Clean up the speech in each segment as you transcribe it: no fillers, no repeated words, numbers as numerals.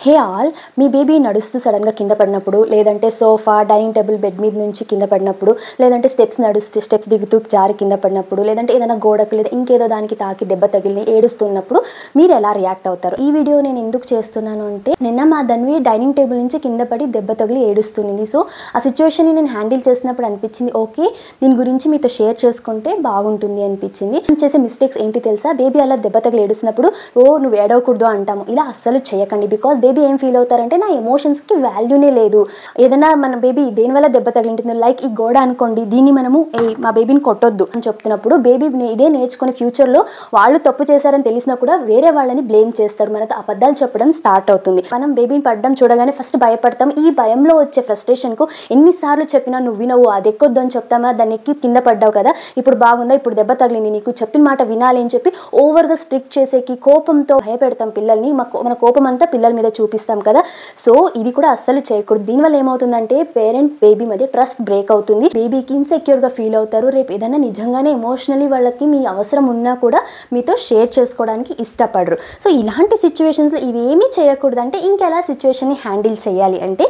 Hey all, మీ baby నడుస్తూ సడన్గా కింద పడినప్పుడు, లేదంటే సోఫా, డైనింగ్ టేబుల్, బెడ్ మీద నుంచి కింద పడినప్పుడు, లేదంటే స్టెప్స్ దిగుతూ జారి కింద పడినప్పుడు, లేదంటే ఏదైనా గోడకు లేదా ఇంకేదో దానికి తాకి దెబ్బ తగిలి ఏడుస్తున్నప్పుడు మీరు ఎలా రియాక్ట్ అవుతారు? ఈ వీడియో నేను ఎందుకు చేస్తున్నాను అంటే, నిన్న మా ధన్వి డైనింగ్ టేబుల్ నుంచి కింద పడి దెబ్బ తగిలి ఏడుస్తుంది. సో ఆ సిచ్యువేషన్ని నేను హ్యాండిల్ చేసినప్పుడు అనిపించింది, ఓకే దీని గురించి మీతో షేర్ చేసుకుంటే బాగుంటుంది అనిపించింది. నేను చేసే మిస్టేక్స్ ఏంటి తెలుసా? బేబీ అలా దెబ్బ తగిలి ఏడుస్తున్నప్పుడు ఓ నువ్వు ఏడవకూడదు అంటాము. ఇలా అస్సలు చేయకండి. బికాస్ బేబీ ఏం ఫీల్ అవుతారంటే నా ఎమోషన్స్కి వాల్యూనే లేదు. ఏదైనా మన బేబీ దేనివల్ల దెబ్బ తగిలింటుందో, లైక్ ఈ గోడ అనుకోండి, దీన్ని మనము మా బేబీని కొట్టొద్దు అని చెప్తున్నప్పుడు బేబీ ఇదే నేర్చుకుని ఫ్యూచర్లో వాళ్ళు తప్పు చేశారని తెలిసినా కూడా వేరే వాళ్ళని బ్లేమ్ చేస్తారు. మనకు అబద్ధాలు చెప్పడం స్టార్ట్ అవుతుంది. మనం బేబీని పడ్డం చూడగానే ఫస్ట్ భయపడతాం. ఈ భయంలో వచ్చే ఫ్రస్ట్రేషన్కు ఎన్నిసార్లు చెప్పినా నువ్వు వినవు, అది ఎక్కొద్దు అని చెప్తామా, దాన్ని ఎక్కి కింద పడ్డావు కదా, ఇప్పుడు బాగుందా, ఇప్పుడు దెబ్బ తగిలింది, నీకు చెప్పిన మాట వినాలి అని చెప్పి ఓవర్గా స్ట్రిక్ట్ చేసేకి కోపంతో భయపెడతాం పిల్లల్ని. మన కోపం అంతా పిల్లల మీద చూపిస్తాం కదా. సో ఇది కూడా అస్సలు చేయకూడదు. దీనివల్ల ఏమవుతుందంటే పేరెంట్ బేబీ మధ్య ట్రస్ట్ బ్రేక్ అవుతుంది. బేబీకి ఇన్సెక్యూర్గా ఫీల్ అవుతారు. రేపు ఏదైనా నిజంగానే ఎమోషనలీ వాళ్ళకి మీ అవసరం ఉన్నా కూడా మీతో షేర్ చేసుకోవడానికి ఇష్టపడరు. సో ఇలాంటి సిచ్యువేషన్స్లో ఇవేమీ చేయకూడదు. అంటే ఇంకెలా సిచ్యువేషన్ని హ్యాండిల్ చేయాలి అంటే,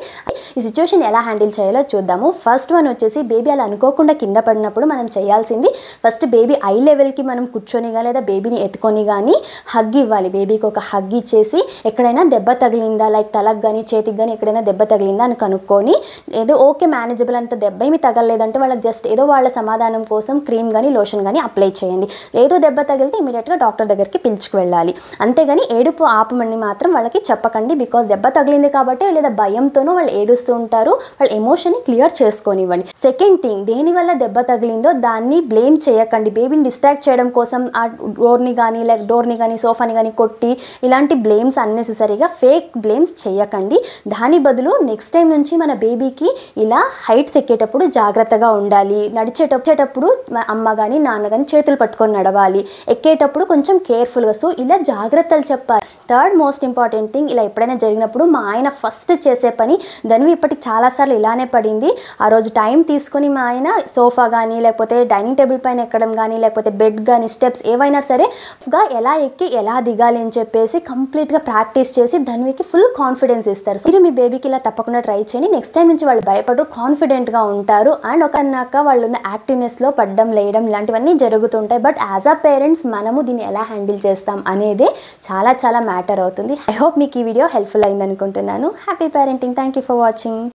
ఈ సిచ్యువేషన్ ఎలా హ్యాండిల్ చేయాలో చూద్దాము. ఫస్ట్ వన్ వచ్చేసి, బేబీ అలా అనుకోకుండా కింద పడినప్పుడు మనం చేయాల్సింది, ఫస్ట్ బేబీ ఐ లెవెల్కి మనం కూర్చొని కానీ లేదా బేబీని ఎత్తుకొని కానీ హగ్ ఇవ్వాలి. బేబీకి ఒక హగ్ ఇచ్చేసి ఎక్కడైనా దెబ్బ తగిలిందా, లైక్ తలకు కానీ చేతికి కానీ ఎక్కడైనా దెబ్బ తగిలిందా అని కనుక్కొని, ఏదో ఓకే మేనేజబుల్, అంత దెబ్బ ఏమి తగలలేదంటే వాళ్ళకి జస్ట్ ఏదో వాళ్ళ సమాధానం కోసం క్రీమ్ కానీ లోషన్ కానీ అప్లై చేయండి. ఏదో దెబ్బ తగిలితే ఇమీడియట్గా డాక్టర్ దగ్గరికి పిలుచుకు వెళ్ళాలి. అంతేగాని ఏడుపు ఆపమని మాత్రం వాళ్ళకి చెప్పకండి. బికాజ్ దెబ్బ తగిలింది కాబట్టి లేదా భయంతోనూ వాళ్ళు ఏడుస్తూ ఉంటారు. వాళ్ళ ఎమోషన్ని క్లియర్ చేసుకోనివ్వండి. సెకండ్ థింగ్, దేనివల్ల దెబ్బ తగిలిందో దాన్ని బ్లేమ్ చేయకండి. బేబీని డిస్ట్రాక్ట్ చేయడం కోసం ఆ డోర్ని కానీ సోఫాని కానీ కొట్టి ఇలాంటి బ్లేమ్స్ అన్నెసెసరీగా ఫేక్ బ్లేమ్స్ చేయకండి. దాని బదులు నెక్స్ట్ టైం నుంచి మన బేబీకి ఇలా హైట్స్ ఎక్కేటప్పుడు జాగ్రత్తగా ఉండాలి. నడిచేటప్పుడు అమ్మ కానీ నాన్న కానీ చేతులు పట్టుకొని నడవాలి. ఎక్కేటప్పుడు కొంచెం కేర్ఫుల్గా. సో ఇలా జాగ్రత్తలు చెప్పాలి. థర్డ్ మోస్ట్ ఇంపార్టెంట్ థింగ్, ఇలా ఎప్పుడైనా జరిగినప్పుడు మా ఆయన ఫస్ట్ చేసే పని, ధన్వి ఇప్పటికి చాలాసార్లు ఇలానే పడింది, ఆ రోజు టైం తీసుకొని మా ఆయన సోఫా కానీ లేకపోతే డైనింగ్ టేబుల్ పైన ఎక్కడం కానీ లేకపోతే బెడ్ కానీ స్టెప్స్ ఏవైనా సరే ఎలా ఎక్కి ఎలా దిగాలి అని చెప్పేసి కంప్లీట్గా ప్రాక్టీస్ చేసి ధన్వికి ఫుల్ కాన్ఫిడెన్స్ ఇస్తారు. మీరు మీ బేబీకి ఇలా తప్పకుండా ట్రై చేయండి. నెక్స్ట్ టైం నుంచి వాళ్ళు భయపడరు, కాన్ఫిడెంట్గా ఉంటారు. అండ్ ఒకన్నాక వాళ్ళు ఉన్న యాక్టివ్నెస్లో పడ్డం లేయడం ఇలాంటివన్నీ జరుగుతుంటాయి. బట్ యాజ్ అ పేరెంట్స్ మనము దీన్ని ఎలా హ్యాండిల్ చేస్తాం అనేదే చాలా చాలా మ్యాటర్ అవుతుంది. ఐ హోప్ మీకు ఈ వీడియో హెల్ప్ఫుల్ అయింది అనుకుంటున్నాను. Happy parenting. Thank you for watching.